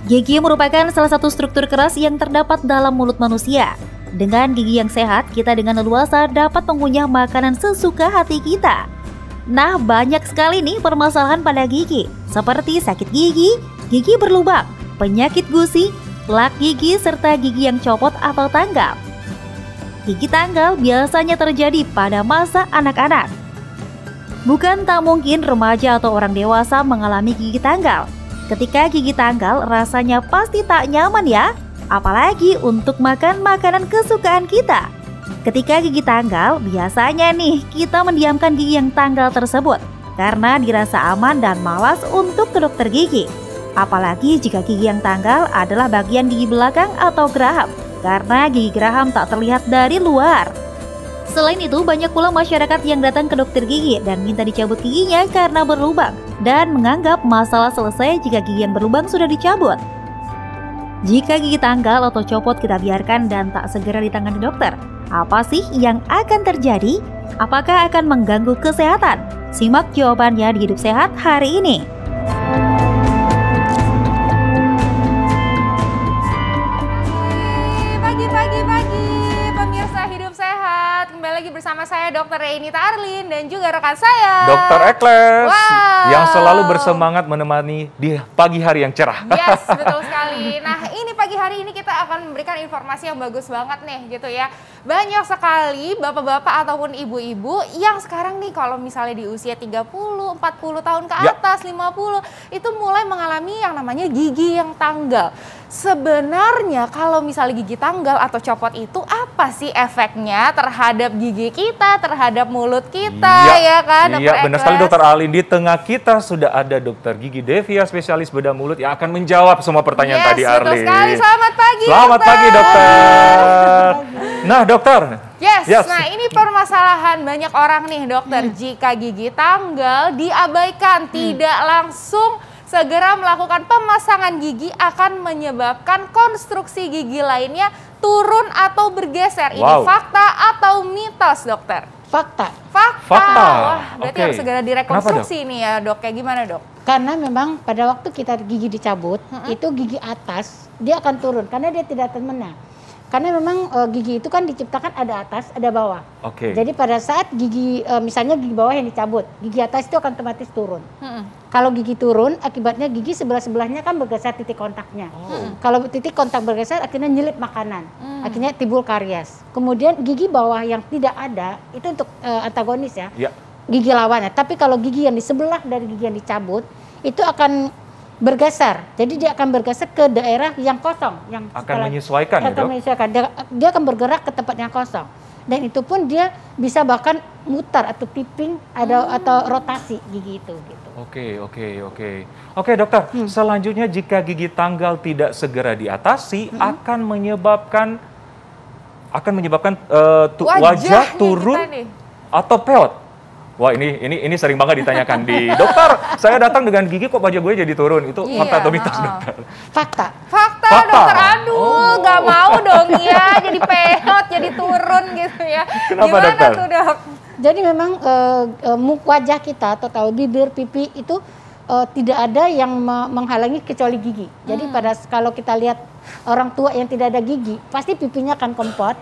Gigi merupakan salah satu struktur keras yang terdapat dalam mulut manusia. Dengan gigi yang sehat, kita dengan leluasa dapat mengunyah makanan sesuka hati kita. Nah, banyak sekali nih permasalahan pada gigi, seperti sakit gigi, gigi berlubang, penyakit gusi, plak gigi, serta gigi yang copot atau tanggal. Gigi tanggal biasanya terjadi pada masa anak-anak. Bukan tak mungkin remaja atau orang dewasa mengalami gigi tanggal. Ketika gigi tanggal rasanya pasti tak nyaman ya, apalagi untuk makan makanan kesukaan kita. Ketika gigi tanggal, biasanya nih kita mendiamkan gigi yang tanggal tersebut karena dirasa aman dan malas untuk ke dokter gigi. Apalagi jika gigi yang tanggal adalah bagian gigi belakang atau geraham, karena gigi geraham tak terlihat dari luar. Selain itu, banyak pula masyarakat yang datang ke dokter gigi dan minta dicabut giginya karena berlubang dan menganggap masalah selesai jika gigi yang berlubang sudah dicabut. Jika gigi tanggal atau copot kita biarkan dan tak segera ditangani dokter, apa sih yang akan terjadi? Apakah akan mengganggu kesehatan? Simak jawabannya di Hidup Sehat hari ini. Kembali lagi bersama saya Dr. Reinita Arlin dan juga rekan saya Dr. Ekles yang selalu bersemangat menemani di pagi hari yang cerah. Yes, betul sekali. Nah, ini pagi hari ini kita akan memberikan informasi yang bagus banget nih gitu ya. Banyak sekali bapak-bapak ataupun ibu-ibu yang sekarang nih kalau misalnya di usia 30, 40 tahun ke atas, 50 itu mulai mengalami yang namanya gigi yang tanggal. Sebenarnya kalau misalnya gigi tanggal atau copot itu apa sih efeknya terhadap gigi kita, terhadap mulut kita, ya kan? Iya, benar sekali Dokter Arlin. Di tengah kita sudah ada Dokter Gigi Devia, spesialis bedah mulut yang akan menjawab semua pertanyaan tadi, Arlin. Betul sekali. Selamat pagi, Selamat pagi, Dokter. Nah, Dokter. Yes, nah ini permasalahan banyak orang nih, Dokter. Jika gigi tanggal diabaikan, tidak langsung segera melakukan pemasangan gigi akan menyebabkan konstruksi gigi lainnya turun atau bergeser. Ini fakta atau mitos, Dokter? Fakta. Wah, berarti harus segera direkonstruksi nih ya, Dok. Kayak gimana, Dok? Karena memang pada waktu kita gigi dicabut, itu gigi atas dia akan turun karena dia tidak termena. Karena memang gigi itu kan diciptakan ada atas, ada bawah. Jadi pada saat gigi, misalnya gigi bawah yang dicabut, gigi atas itu akan otomatis turun. Kalau gigi turun, akibatnya gigi sebelah-sebelahnya kan bergeser titik kontaknya. Kalau titik kontak bergeser, akhirnya nyelip makanan. Akhirnya timbul karies. Kemudian gigi bawah yang tidak ada, itu untuk antagonis ya. Gigi lawannya. Tapi kalau gigi yang di sebelah dari gigi yang dicabut, itu akan bergeser, jadi dia akan bergeser ke daerah yang kosong, yang akan menyesuaikan, dia akan bergerak ke tempat yang kosong, dan itu pun dia bisa bahkan mutar atau tipping atau rotasi gigi itu. Gitu. Oke, Dokter. Selanjutnya jika gigi tanggal tidak segera diatasi, akan menyebabkan wajah turun atau peot. Wah, ini sering banget ditanyakan di dokter. Saya datang dengan gigi kok wajah gue jadi turun. Itu fakta atau mitos, Dokter? Fakta, Dokter. Aduh, gak mau dong ya jadi peot, jadi turun gitu ya. Kenapa, gimana Dokter? Tuh, Dok? Jadi memang wajah kita atau bibir, pipi itu tidak ada yang menghalangi kecuali gigi. Jadi kalau kita lihat orang tua yang tidak ada gigi, pasti pipinya akan kempot.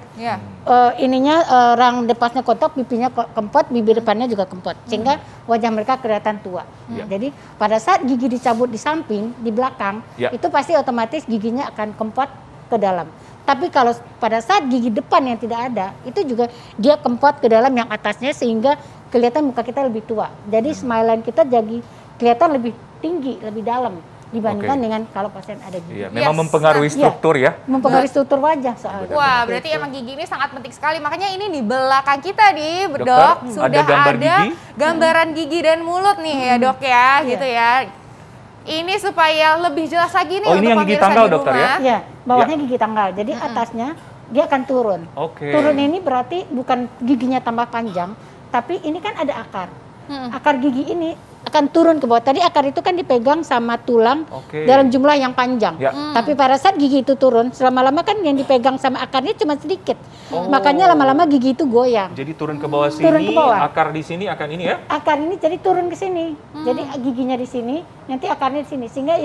Rang depasnya kotak, pipinya kempot, bibir depannya juga kempot. Sehingga wajah mereka kelihatan tua. Jadi pada saat gigi dicabut di samping, di belakang, itu pasti otomatis giginya akan kempot ke dalam. Tapi kalau pada saat gigi depan yang tidak ada, itu juga dia kempot ke dalam yang atasnya sehingga kelihatan muka kita lebih tua. Jadi smile line kita jadi kelihatan lebih tinggi, lebih dalam dibandingkan dengan kalau pasien ada gigi. Memang mempengaruhi struktur ya? Mempengaruhi struktur wajah soalnya. Wah, berarti emang gigi ini sangat penting sekali. Makanya ini di belakang kita nih, Dok, sudah ada gambaran gigi dan mulut nih ya, Dok ya, gitu ya. Ini supaya lebih jelas lagi nih untuk ini yang gigi tanggal, Dokter ya? Iya, bawahnya gigi tanggal. Jadi atasnya dia akan turun. Turun ini berarti bukan giginya tambah panjang, tapi ini kan ada akar. Akar gigi ini akan turun ke bawah. Tadi akar itu kan dipegang sama tulang dalam jumlah yang panjang. Tapi pada saat gigi itu turun, selama-lama kan yang dipegang sama akarnya cuma sedikit. Makanya lama-lama gigi itu goyang. Jadi turun ke bawah sini, akar di sini akan ini ya? Akar ini jadi turun ke sini. Jadi giginya di sini, nanti akarnya di sini. Sehingga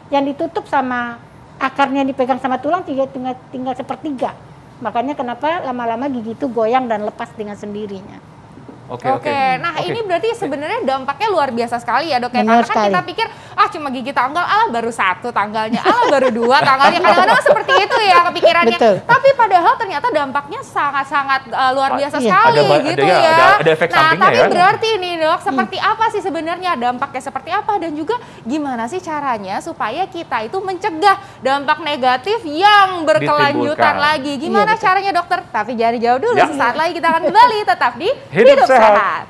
yang ditutup sama akarnya dipegang sama tulang tinggal sepertiga. Makanya kenapa lama-lama gigi itu goyang dan lepas dengan sendirinya. Oke. Nah ini berarti sebenarnya dampaknya luar biasa sekali ya dok ya. Karena kan kita pikir cuma gigi tanggal, baru 1 tanggalnya, baru 2 tanggalnya. Kadang-kadang seperti itu ya kepikirannya. Betul. Tapi padahal ternyata dampaknya sangat-sangat luar biasa sekali gitu ya. Ada efek nah sampingnya tapi ya. berarti nih dok, seperti apa sih sebenarnya dampaknya seperti apa? Dan juga gimana sih caranya supaya kita itu mencegah dampak negatif yang berkelanjutan lagi. Gimana caranya dokter? Tapi jangan dijawab dulu, sesaat lagi kita akan kembali tetap di Hidup Sehat.